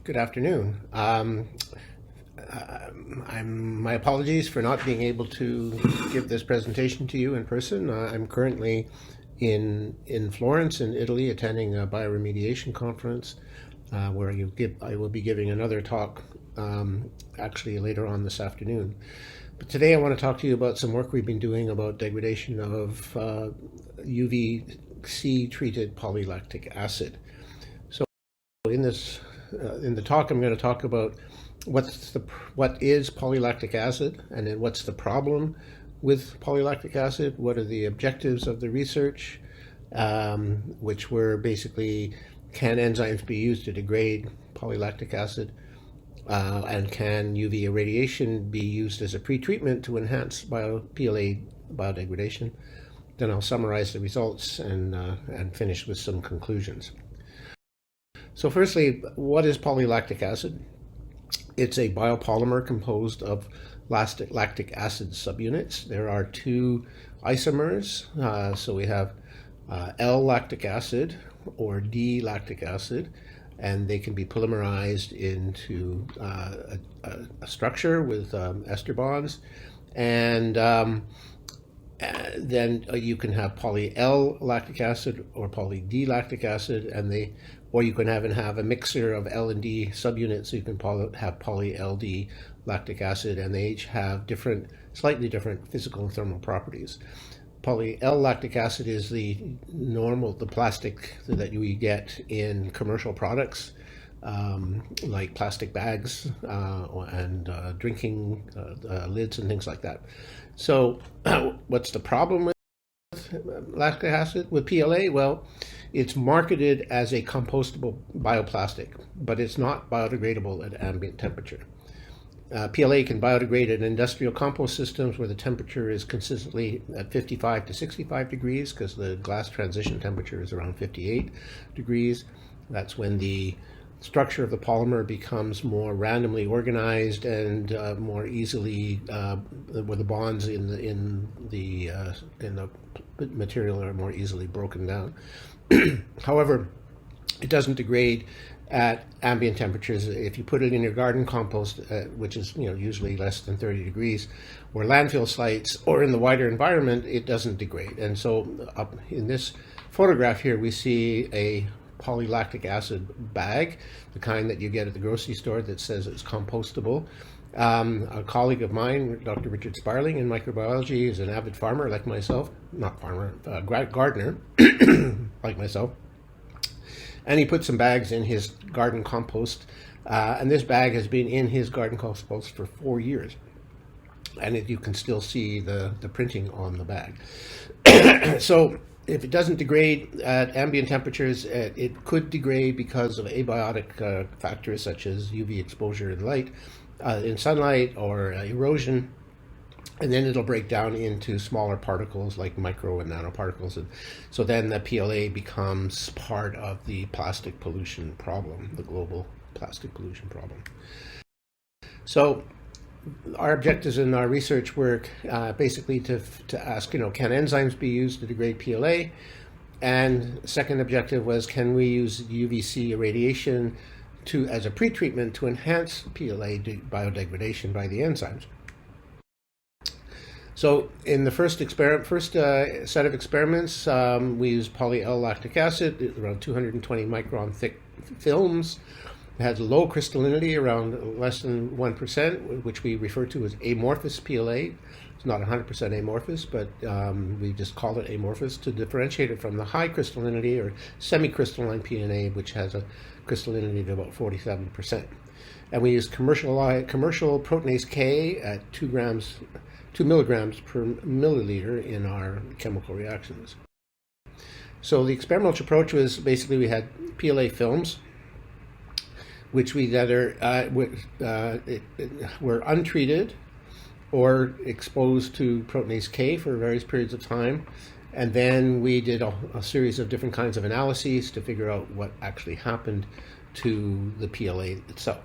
Good afternoon. My apologies for not being able to give this presentation to you in person. I'm currently in Florence, in Italy, attending a bioremediation conference where I will be giving another talk actually later on this afternoon. But today I want to talk to you about some work we've been doing about degradation of UVC-treated PolyLactic acid. So in the talk, I'm going to talk about what is polylactic acid, and then what's the problem with polylactic acid, what are the objectives of the research, which were basically, can enzymes be used to degrade polylactic acid, and can UV irradiation be used as a pretreatment to enhance PLA biodegradation. Then I'll summarize the results and finish with some conclusions. So firstly, what is polylactic acid? It's a biopolymer composed of lactic acid subunits. There are two isomers. So we have L-lactic acid or D-lactic acid, and they can be polymerized into a structure with ester bonds. And then you can have poly-L-lactic acid or poly-D-lactic acid, or you can have a mixture of L and D subunits, so you can have poly-LD lactic acid, and they each have slightly different physical and thermal properties. Poly-L-lactic acid is the plastic that we get in commercial products, like plastic bags and drinking lids and things like that. So what's the problem with lactic acid, with PLA? Well, it's marketed as a compostable bioplastic, but it's not biodegradable at ambient temperature. PLA can biodegrade in industrial compost systems where the temperature is consistently at 55 to 65 degrees, because the glass transition temperature is around 58 degrees. That's when the structure of the polymer becomes more randomly organized and more easily, where the bonds in the material are more easily broken down. However, it doesn't degrade at ambient temperatures. If you put it in your garden compost, which is usually less than 30 degrees, or landfill sites, or in the wider environment, it doesn't degrade. And so in this photograph here, we see a polylactic acid bag, the kind that you get at the grocery store that says it's compostable. A colleague of mine, Dr. Richard Sparling, in microbiology, is an avid farmer like myself, gardener like myself, and he put some bags in his garden compost, and this bag has been in his garden compost for 4 years, and you can still see the printing on the bag. So if it doesn't degrade at ambient temperatures, it could degrade because of abiotic factors such as UV exposure and light, in sunlight, or erosion, and then it'll break down into smaller particles like micro and nanoparticles, and so then the PLA becomes part of the plastic pollution problem, the global plastic pollution problem. So our objectives in our research work basically to ask, can enzymes be used to degrade PLA? And second objective was, can we use UVC irradiation as a pretreatment to enhance PLA biodegradation by the enzymes? So in the first set of experiments, we used poly-L-lactic acid, around 220 micron thick films. It had low crystallinity, around less than 1%, which we refer to as amorphous PLA. It's not 100% amorphous, but we just call it amorphous to differentiate it from the high crystallinity or semi-crystalline PLA, which has a crystallinity of about 47%. And we used commercial Proteinase K at 2 milligrams per milliliter in our chemical reactions. So the experimental approach was basically, we had PLA films, which we either were untreated or exposed to Proteinase K for various periods of time. And then we did a series of different kinds of analyses to figure out what actually happened to the PLA itself.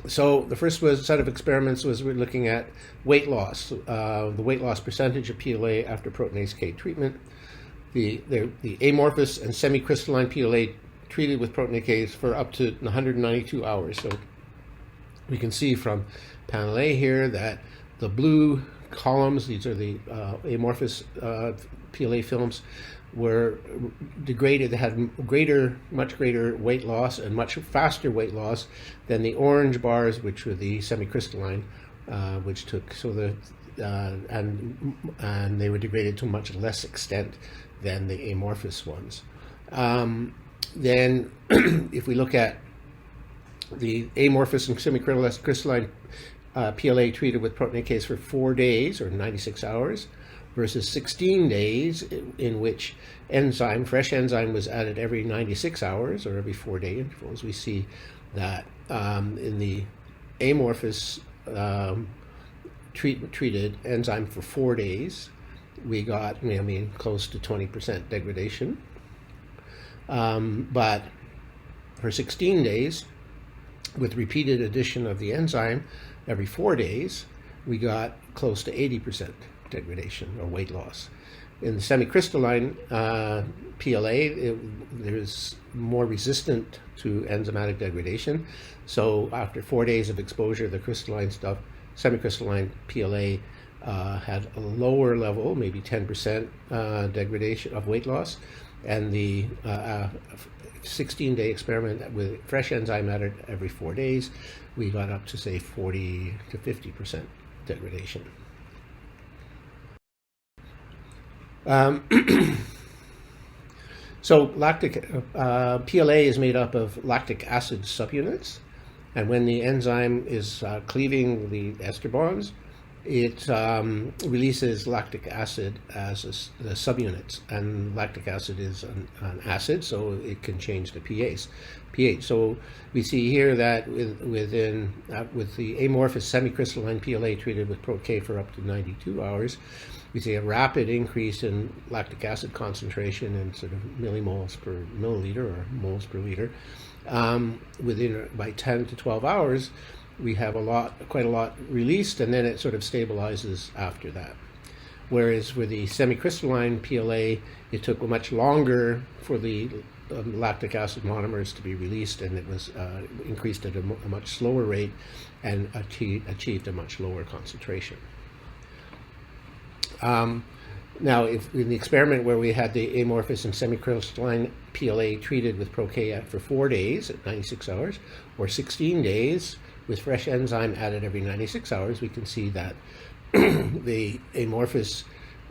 So the first set of experiments was we're looking at weight loss, the weight loss percentage of PLA after Proteinase K treatment. The amorphous and semi-crystalline PLA treated with Proteinase K for up to 192 hours. So we can see from panel A here that the blue columns, these are the amorphous PLA films, were degraded. They had much greater weight loss and much faster weight loss than the orange bars, which were the semicrystalline, which took and they were degraded to much less extent than the amorphous ones. Then, if we look at the amorphous and semicrystalline PLA treated with Proteinase K for 4 days or 96 hours versus 16 days in which fresh enzyme was added every 96 hours or every 4-day intervals, we see that in the amorphous treated enzyme for 4 days, we got, close to 20% degradation. But for 16 days, with repeated addition of the enzyme every 4 days, we got close to 80% degradation or weight loss. In the semicrystalline PLA, there's more resistant to enzymatic degradation. So after 4 days of exposure, the crystalline stuff, semicrystalline PLA had a lower level, maybe 10% degradation of weight loss, and the 16-day experiment with fresh enzyme added every 4 days, we got up to say 40 to 50% degradation. So PLA is made up of lactic acid subunits, and when the enzyme is cleaving the ester bonds, it releases lactic acid as the subunits, and lactic acid is an acid, so it can change the pH. So we see here that with the amorphous semicrystalline PLA treated with ProK for up to 92 hours, we see a rapid increase in lactic acid concentration in sort of millimoles per milliliter or moles per liter. By 10 to 12 hours, we have quite a lot released, and then it sort of stabilizes after that. Whereas with the semicrystalline PLA, it took much longer for the lactic acid monomers to be released, and it was increased at a much slower rate and achieved a much lower concentration. Now, if in the experiment where we had the amorphous and semicrystalline PLA treated with ProK for 4 days at 96 hours, or 16 days with fresh enzyme added every 96 hours, we can see that the amorphous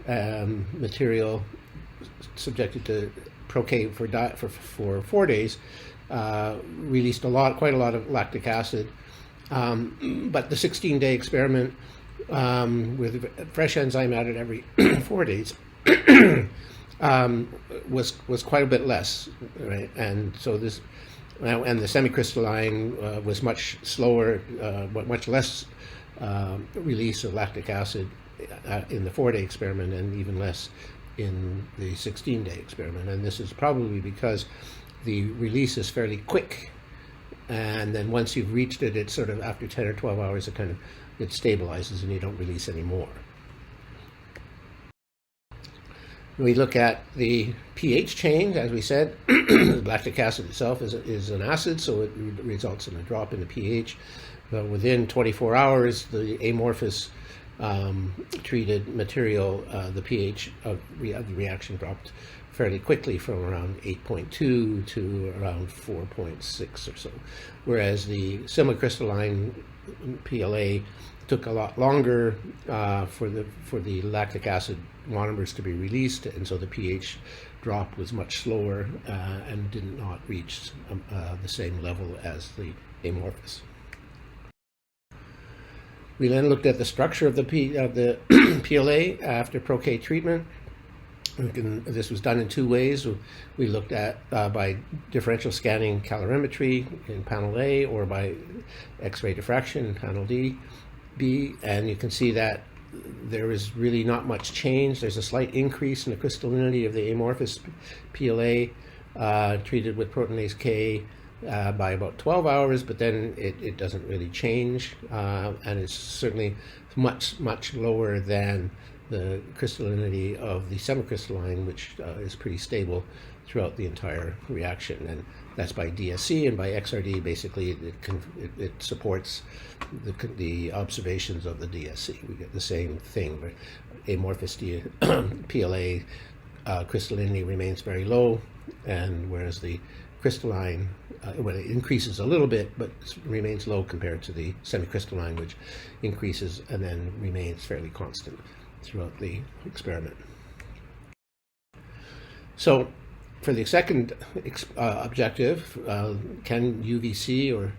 material subjected to ProK for 4 days released quite a lot of lactic acid. But the 16-day experiment with fresh enzyme added every 4 days was quite a bit less, right? And so the semicrystalline was much slower, but much less release of lactic acid in the 4-day experiment, and even less in the 16-day experiment. And this is probably because the release is fairly quick, and then once you've reached it, it's sort of after 10 or 12 hours, it stabilizes and you don't release any more. We look at the pH change. As we said, lactic acid itself is an acid, so it results in a drop in the pH. But within 24 hours, the amorphous treated material, the pH of the reaction dropped fairly quickly from around 8.2 to around 4.6 or so, whereas the semicrystalline PLA took a lot longer for the lactic acid monomers to be released, and so the pH drop was much slower and did not reach the same level as the amorphous. We then looked at the structure of the PLA after ProK treatment. This was done in 2 ways. We looked at by differential scanning calorimetry in panel A, or by X-ray diffraction in panel B, and you can see that there is really not much change. There's a slight increase in the crystallinity of the amorphous PLA treated with Proteinase K by about 12 hours, but then it doesn't really change, and it's certainly much lower than the crystallinity of the semicrystalline, which is pretty stable throughout the entire reaction. And that's by DSC, and by XRD, basically it supports the observations of the DSC. We get the same thing, but amorphous PLA crystallinity remains very low, and whereas the crystalline, well, it increases a little bit, but remains low compared to the semicrystalline, which increases and then remains fairly constant throughout the experiment. So for the second objective, can UVC or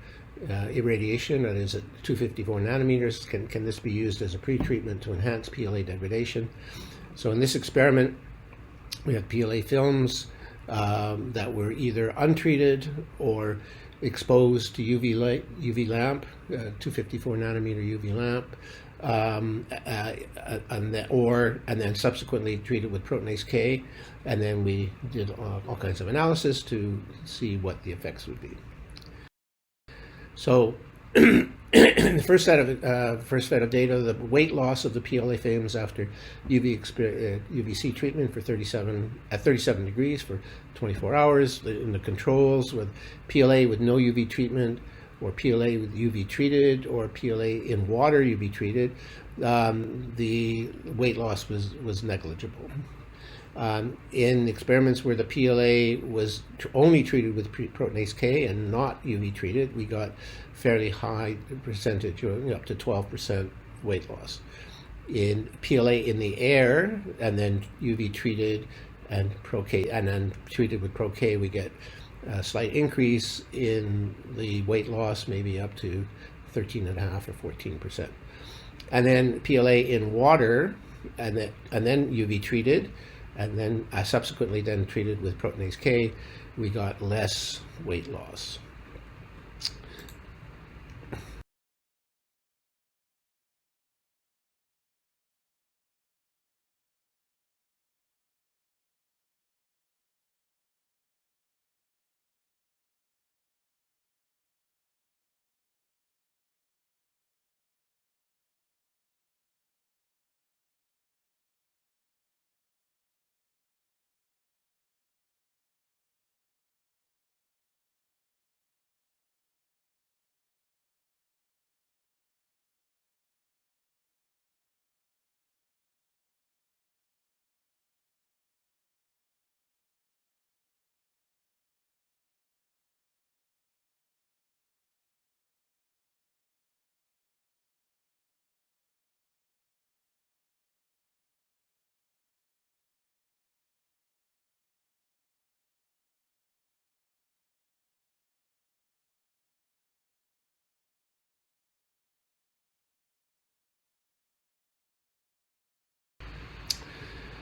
irradiation, that is at 254 nanometers, can this be used as a pre-treatment to enhance PLA degradation? So in this experiment, we had PLA films that were either untreated or exposed to UV light, UV lamp, 254 nanometer UV lamp, and then subsequently treated with Proteinase K, and then we did all kinds of analysis to see what the effects would be. So the first set of data, the weight loss of the PLA films after UVC treatment for 37 degrees for 24 hours. In the controls with PLA with no UV treatment, or PLA with UV treated, or PLA in water UV treated, the weight loss was negligible. In experiments where the PLA was only treated with Proteinase K and not UV treated, we got fairly high percentage, up to 12% weight loss. In PLA in the air and then UV treated and ProK, and then treated with ProK, we get a slight increase in the weight loss, maybe up to 13.5 or 14%. And then PLA in water and then UV treated, and then subsequently then treated with Proteinase K, we got less weight loss.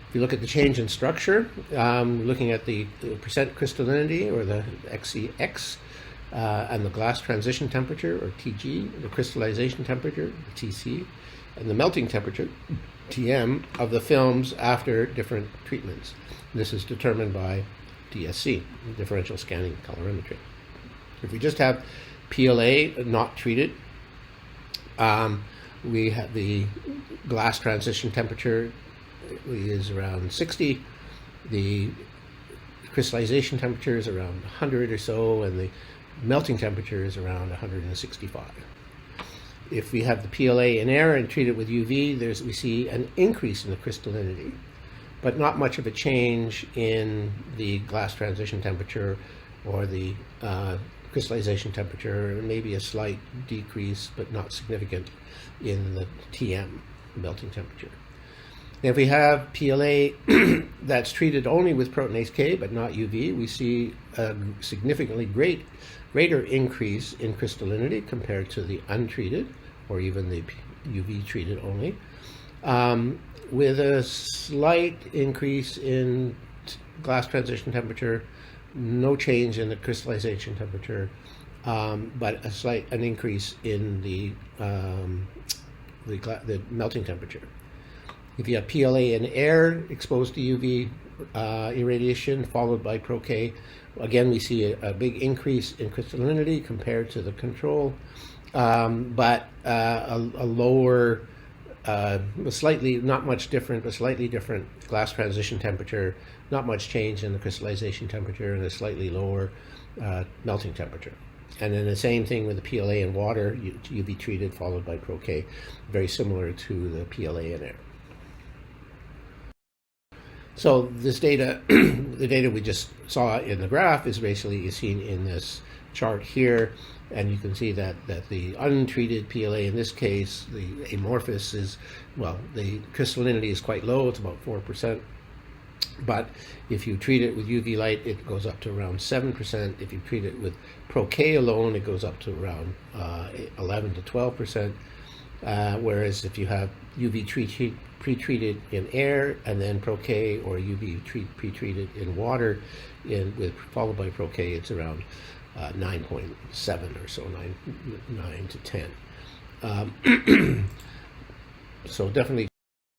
If you look at the change in structure, looking at the percent crystallinity, or the XCX, and the glass transition temperature, or TG, the crystallization temperature, the TC, and the melting temperature, TM, of the films after different treatments. This is determined by DSC, differential scanning colorimetry. If we just have PLA not treated, we have the glass transition temperature is around 60, the crystallization temperature is around 100 or so, and the melting temperature is around 165. If we have the PLA in air and treat it with UV, we see an increase in the crystallinity, but not much of a change in the glass transition temperature or the crystallization temperature, maybe a slight decrease, but not significant in the TM, melting temperature. If we have PLA that's treated only with Proteinase K but not UV, we see a significantly greater increase in crystallinity compared to the untreated, or even the UV treated only, with a slight increase in glass transition temperature, no change in the crystallization temperature, but an increase in the melting temperature. If you have PLA in air exposed to UV irradiation followed by ProK, again we see a big increase in crystallinity compared to the control, but a lower, slightly, not much different, but slightly different glass transition temperature not much change in the crystallization temperature and a slightly lower melting temperature. And then the same thing with the PLA in water, UV treated followed by ProK, very similar to the PLA in air. So this data, the data we just saw in the graph is basically seen in this chart here, and you can see that the untreated PLA in this case, the amorphous is, well, the crystallinity is quite low, it's about 4%. But if you treat it with UV light, it goes up to around 7%. If you treat it with ProK alone, it goes up to around 11 to 12%. Whereas if you have UV pre-treated in air and then ProK, or UV pre-treated in water followed by ProK, it's around 9.7 or so, 9 to 10. So definitely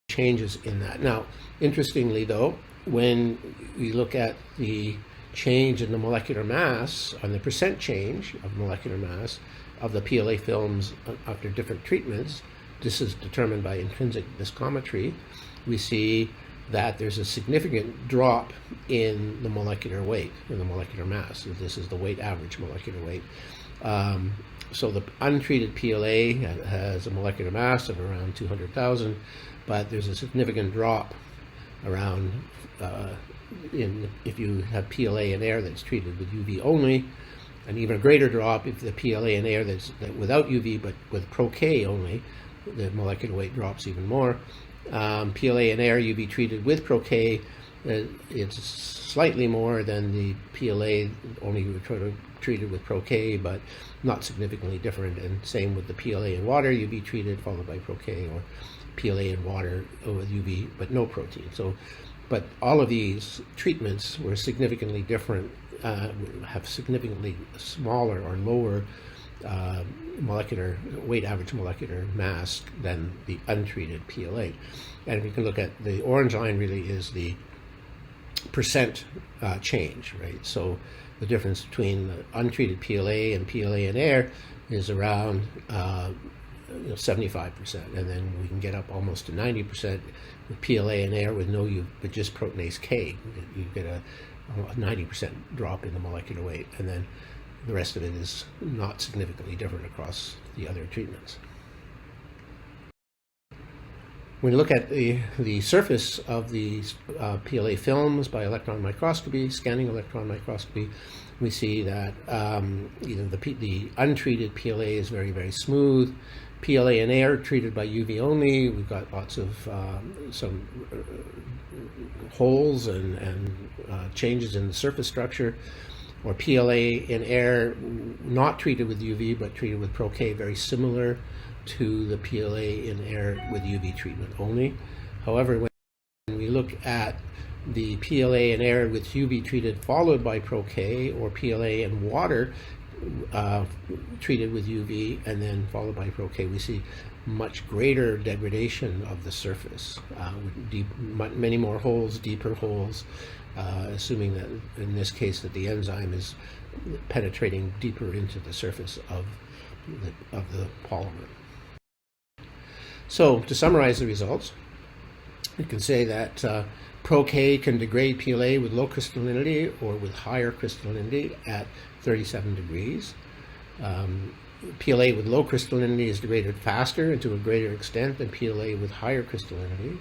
changes in that. Now, interestingly though, when we look at the change in the molecular mass, on the percent change of molecular mass of the PLA films after different treatments, this is determined by intrinsic viscometry, we see that there's a significant drop in the molecular weight, in the molecular mass. So this is the weight average molecular weight. So the untreated PLA has a molecular mass of around 200,000, but there's a significant drop around if you have PLA in air that's treated with UV only, an even greater drop if the PLA in air that's without UV but with ProK only, the molecular weight drops even more. PLA in air UV treated with ProK, it's slightly more than the PLA only treated with ProK, but not significantly different. And same with the PLA in water, UV treated followed by ProK, or PLA in water with UV but no protein. So, but all of these treatments were significantly different, have significantly smaller or lower molecular weight average molecular mass than the untreated PLA. And we can look at the orange line really is the percent change, right? So the difference between the untreated PLA and PLA in air is around 75%, and then we can get up almost to 90% with PLA in air with no but just Proteinase K. You get a 90% drop in the molecular weight, and then the rest of it is not significantly different across the other treatments. When you look at the surface of these PLA films by electron microscopy, scanning electron microscopy, we see that the untreated PLA is very, very smooth. PLA in air treated by UV only, we've got lots of some holes and changes in the surface structure. Or PLA in air not treated with UV but treated with ProK, very similar to the PLA in air with UV treatment only. However, when we look at the PLA in air with UV treated followed by ProK, or PLA in water treated with UV and then followed by ProK, we see much greater degradation of the surface, many more holes, deeper holes, assuming that in this case that the enzyme is penetrating deeper into the surface of the polymer. So to summarize the results, we can say that ProK can degrade PLA with low crystallinity or with higher crystallinity at 37 degrees. PLA with low crystallinity is degraded faster and to a greater extent than PLA with higher crystallinity.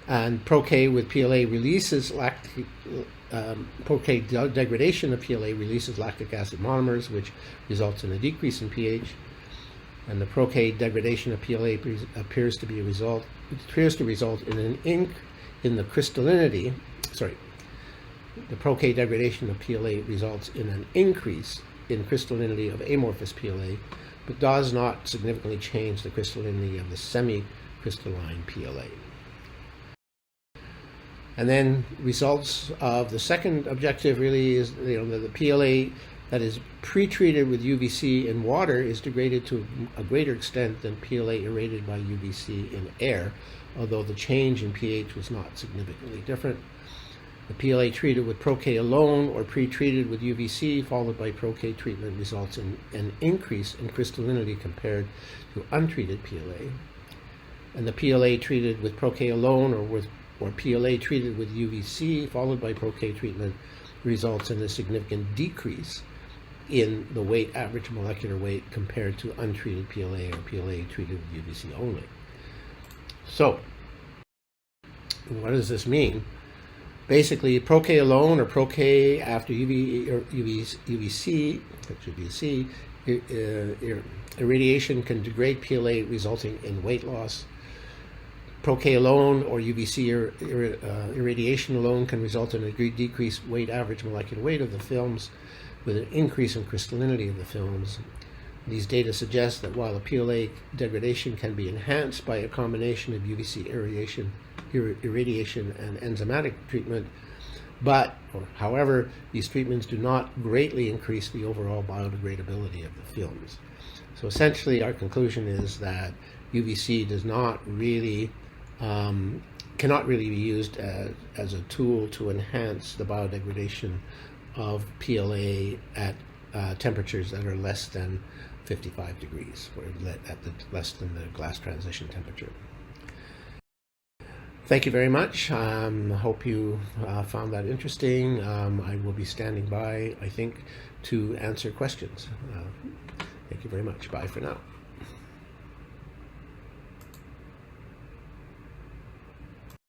And ProK with PLA releases ProK degradation of PLA releases lactic acid monomers, which results in a decrease in pH. And the ProK degradation of PLA appears to result in an in the crystallinity. Sorry, the ProK degradation of PLA results in an increase in crystallinity of amorphous PLA, but does not significantly change the crystallinity of the semi-crystalline PLA. And then results of the second objective really is the PLA that is pre-treated with UVC in water is degraded to a greater extent than PLA irradiated by UVC in air, although the change in pH was not significantly different. The PLA treated with ProK alone or pre-treated with UVC followed by ProK treatment results in an increase in crystallinity compared to untreated PLA. And the PLA treated with ProK alone or with or PLA treated with UVC followed by ProK treatment results in a significant decrease in the weight, average molecular weight, compared to untreated PLA or PLA treated with UVC only. So, what does this mean? Basically, ProK alone or ProK after UVC, irradiation can degrade PLA, resulting in weight loss. ProK alone or UVC irradiation alone can result in a decreased weight, average molecular weight of the films, with an increase in crystallinity of the films. These data suggest that while the PLA degradation can be enhanced by a combination of UVC irradiation and enzymatic treatment, however, these treatments do not greatly increase the overall biodegradability of the films. So essentially, our conclusion is that UVC does not really, cannot really be used as a tool to enhance the biodegradation of PLA at temperatures that are less than 55 degrees, or less than the glass transition temperature. Thank you very much. Hope you found that interesting. I will be standing by, I think, to answer questions. Thank you very much. Bye for now.